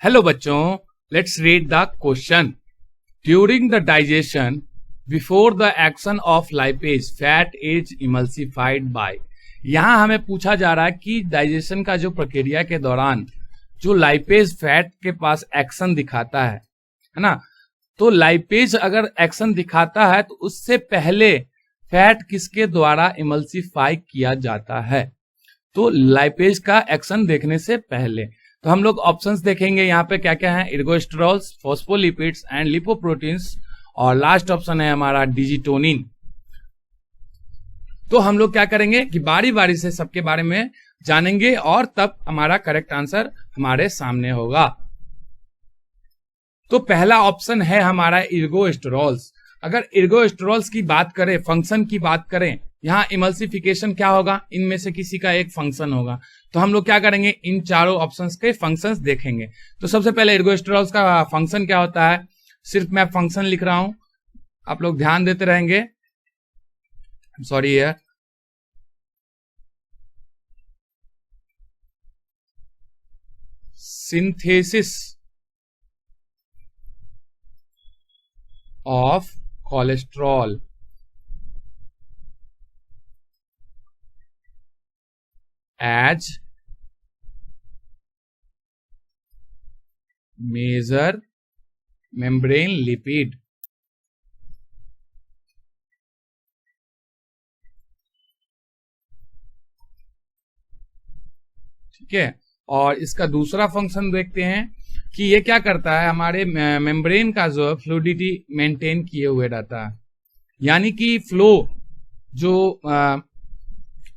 Hello बच्चों, let's read the question. During the digestion before the action of lipase fat is emulsified by. यहां हमें पूछा जा रहा है कि डाइजेशन का जो प्रक्रिया के दौरान जो लाइपेज फैट के पास एक्शन दिखाता है ना, तो लाइपेज अगर एक्शन दिखाता है तो उससे पहले फैट किसके द्वारा इमल्सिफाई किया जाता है। तो लाइपेज का एक्शन देखने से पहले तो हम लोग ऑप्शंस देखेंगे यहाँ पे क्या क्या है, एर्गोस्टेरॉल्स, फॉस्फोलिपिड्स एंड लिपोप्रोटीन्स, और लास्ट ऑप्शन है हमारा डिजिटोनिन। तो हम लोग क्या करेंगे कि बारी बारी से सबके बारे में जानेंगे और तब हमारा करेक्ट आंसर हमारे सामने होगा। तो पहला ऑप्शन है हमारा एर्गोस्टेरॉल्स। अगर एर्गोस्टेरॉल्स की बात करें, फंक्शन की बात करें, यहाँ इमल्सिफिकेशन क्या होगा, इनमें से किसी का एक फंक्शन होगा। तो हम लोग क्या करेंगे, इन चारों ऑप्शंस के फंक्शंस देखेंगे। तो सबसे पहले एर्गोस्टेरॉल्स का फंक्शन क्या होता है, सिर्फ मैं फंक्शन लिख रहा हूं, आप लोग ध्यान देते रहेंगे। सॉरी यार, synthesis of cholesterol as major membrane lipid। ठीक है, और इसका दूसरा फंक्शन देखते हैं कि ये क्या करता है, हमारे मेम्ब्रेन का जो फ्लूइडिटी मेंटेन किए हुए रहता है, यानी कि फ्लो जो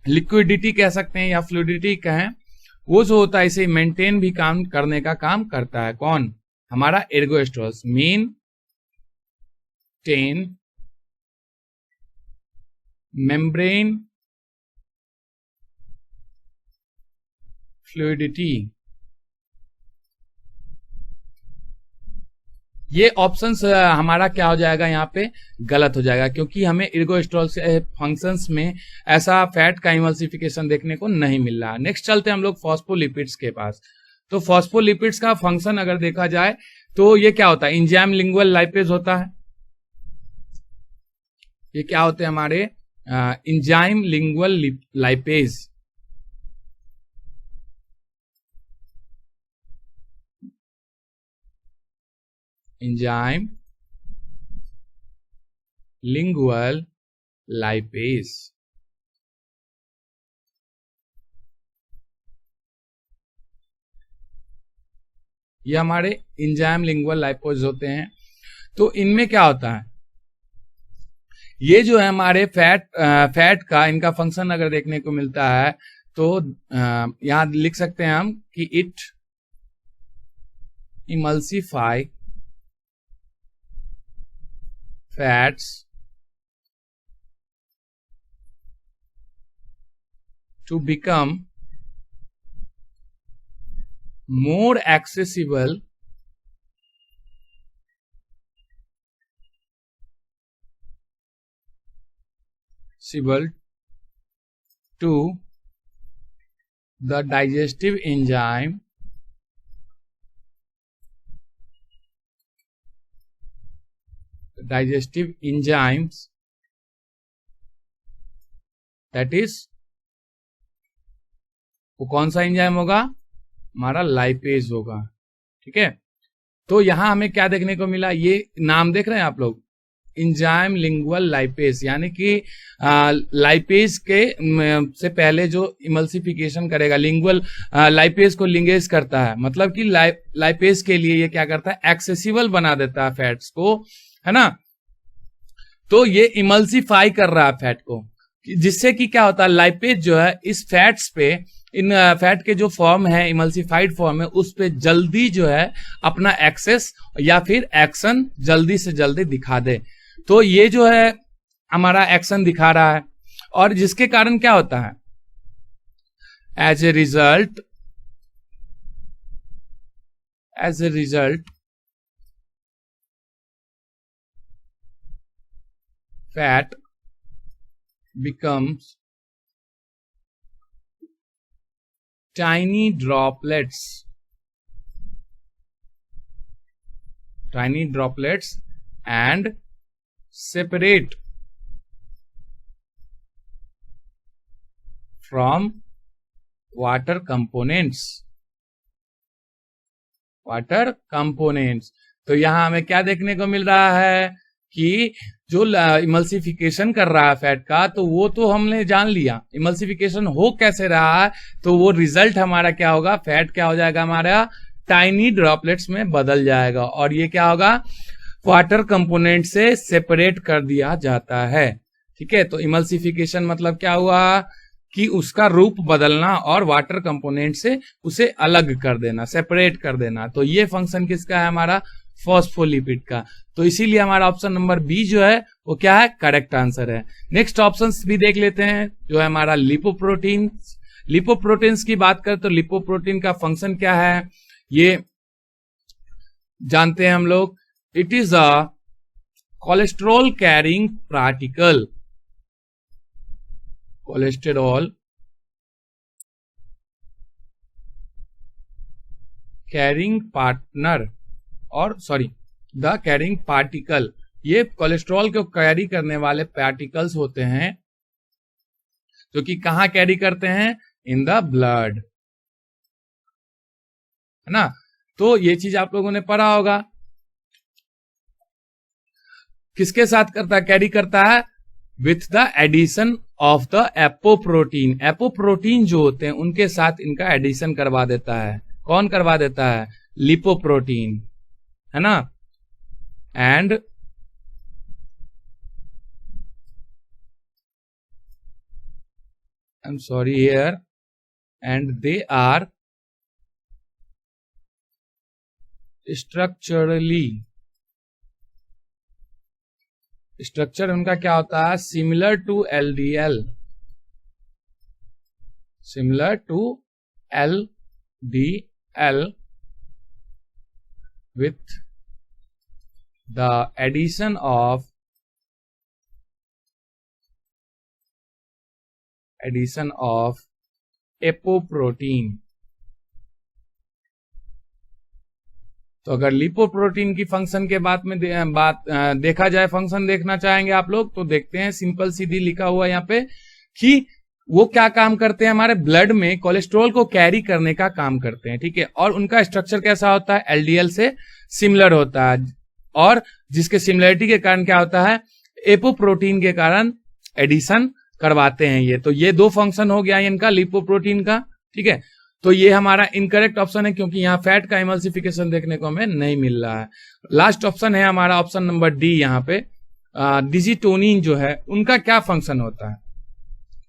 लिक्विडिटी कह सकते हैं या फ्लूइडिटी कहें, वो जो होता है इसे मेंटेन भी काम करने का काम करता है। कौन, हमारा एर्गोस्टेरॉल्स मेंटेन मेम्ब्रेन फ्लूइडिटी। ये ऑप्शन हमारा क्या हो जाएगा, यहाँ पे गलत हो जाएगा, क्योंकि हमें एर्गोस्टेरॉल से फंक्शंस में ऐसा फैट का इमल्सिफिकेशन देखने को नहीं मिल रहा। नेक्स्ट चलते हैं हम लोग फॉस्फोलिपिड्स के पास। तो फॉस्फोलिपिड्स का फंक्शन अगर देखा जाए तो ये क्या होता है, एंजाइम लिंगुअल लाइपेज होता है। ये क्या होते हैं हमारे enzyme lingual lipase. Enzyme lingual lipase. ये हमारे एंजाइम लिंगुअल लाइपेज होते हैं। तो इनमें क्या होता है, ये जो है हमारे फैट का इनका फंक्शन अगर देखने को मिलता है तो यहां लिख सकते हैं हम कि it emulsify fats to become more accessible to the digestive enzyme that is, वो कौन सा एंजाइम होगा, हमारा लाइपेज होगा। ठीक है, तो यहां हमें क्या देखने को मिला, ये नाम देख रहे हैं आप लोग, एंजाइम लिंगुअल लाइपेज, यानी कि लाइपेज के से पहले जो इमल्सिफिकेशन करेगा, लिंगुअल लाइपेज को लिंगेज करता है, मतलब कि लाइपेज के लिए ये क्या करता है, एक्सेसिबल बना देता है फैट्स को, है ना। तो ये इमल्सिफाई कर रहा है फैट को, जिससे कि क्या होता है, लाइपेज जो है इस फैट्स पे, इन फैट के जो फॉर्म है, इमल्सिफाइड फॉर्म है, उस पे जल्दी जो है अपना एक्सेस या फिर एक्शन जल्दी से जल्दी दिखा दे। तो ये जो है हमारा एक्शन दिखा रहा है, और जिसके कारण क्या होता है, as a result fat becomes tiny droplets tiny droplets and separate from water components. Water components. तो यहां हमें क्या देखने को मिल रहा है कि जो इमल्सिफिकेशन कर रहा है फैट का, तो वो तो हमने जान लिया इमल्सिफिकेशन हो कैसे रहा है, तो वो रिजल्ट हमारा क्या होगा, फैट क्या हो जाएगा हमारा टाइनी ड्रॉपलेट्स में बदल जाएगा, और ये क्या होगा वाटर कंपोनेंट से सेपरेट कर दिया जाता है। ठीक है, तो इमल्सिफिकेशन मतलब क्या हुआ कि उसका रूप बदलना और वाटर कंपोनेंट से उसे अलग कर देना, सेपरेट कर देना। तो ये फंक्शन किसका है हमारा फॉस्फोलिपिड का। तो इसीलिए हमारा ऑप्शन नंबर बी जो है वो क्या है करेक्ट आंसर है। नेक्स्ट ऑप्शंस भी देख लेते हैं जो है हमारा लिपोप्रोटीन। लिपोप्रोटीन्स की बात करें तो लिपोप्रोटीन का फंक्शन क्या है ये जानते हैं हम लोग। It is a cholesterol carrying particle, cholesterol carrying partner और द कैरिंग पार्टिकल। ये कोलेस्ट्रॉल को कैरी करने वाले पार्टिकल्स होते हैं जो कि कहां कैरी करते हैं इन द ब्लड, है ना। तो ये चीज आप लोगों ने पढ़ा होगा। किसके साथ करता है, कैरी करता है with the addition of the apoprotein. Apoprotein जो होते हैं उनके साथ इनका एडिशन करवा देता है। कौन करवा देता है, लिपोप्रोटीन, है ना। And I am sorry here, and they are structure उनका क्या होता है similar to LDL, similar to LDL with the addition of apoprotein. तो अगर लिपोप्रोटीन की फंक्शन के बाद में देखा जाए, फंक्शन देखना चाहेंगे आप लोग तो देखते हैं, सिंपल सीधी लिखा हुआ यहाँ पे कि वो क्या काम करते हैं हमारे ब्लड में कोलेस्ट्रॉल को कैरी करने का काम करते हैं। ठीक है, और उनका स्ट्रक्चर कैसा होता है LDL से सिमिलर होता है, और जिसके सिमिलरिटी के कारण क्या होता है एपोप्रोटीन के कारण एडिशन करवाते हैं ये। तो ये दो फंक्शन हो गया इनका लिपोप्रोटीन का। ठीक है, तो ये हमारा इनकरेक्ट ऑप्शन है क्योंकि यहाँ फैट का इमल्सिफिकेशन देखने को हमें नहीं मिल रहा है। लास्ट ऑप्शन है हमारा ऑप्शन नंबर डी। यहाँ पे डिजिटोनिन जो है उनका क्या फंक्शन होता है,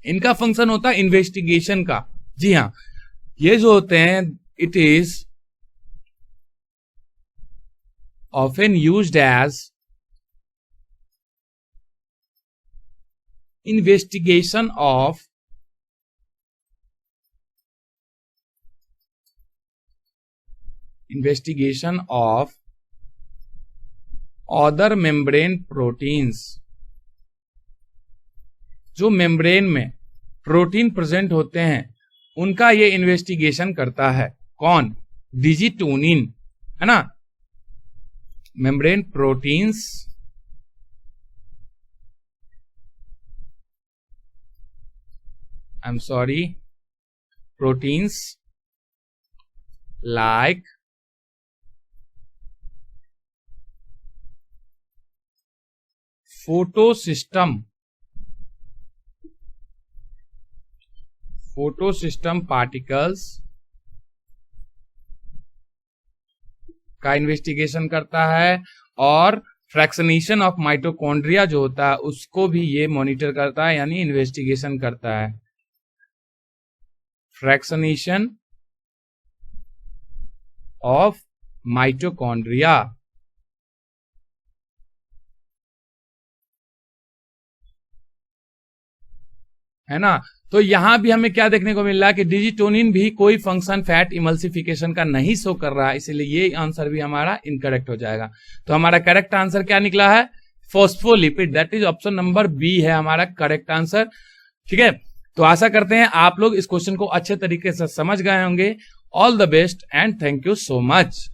इनका फंक्शन होता है इन्वेस्टिगेशन का। जी हाँ, ये जो होते हैं it is often used as investigation of other membrane proteins। जो मेम्ब्रेन में प्रोटीन प्रेजेंट होते हैं उनका ये इन्वेस्टिगेशन करता है। कौन, डिजिटोनिन, है ना। Membrane proteins I am sorry proteins like photosystem particles का इन्वेस्टिगेशन करता है, और फ्रैक्शनेशन ऑफ माइटोकॉन्ड्रिया जो होता है उसको भी ये मॉनिटर करता है, यानी इन्वेस्टिगेशन करता है। फ्रैक्शनेशन ऑफ माइटोकॉन्ड्रिया, है ना। तो यहां भी हमें क्या देखने को मिल रहा है कि डिजिटोनिन भी कोई फंक्शन फैट इमल्सिफिकेशन का नहीं शो कर रहा है, इसलिए ये आंसर भी हमारा इनकरेक्ट हो जाएगा। तो हमारा करेक्ट आंसर क्या निकला है phospholipid, that is option number B है हमारा करेक्ट आंसर। ठीक है, तो आशा करते हैं आप लोग इस क्वेश्चन को अच्छे तरीके से समझ गए होंगे। All the best and thank you so much.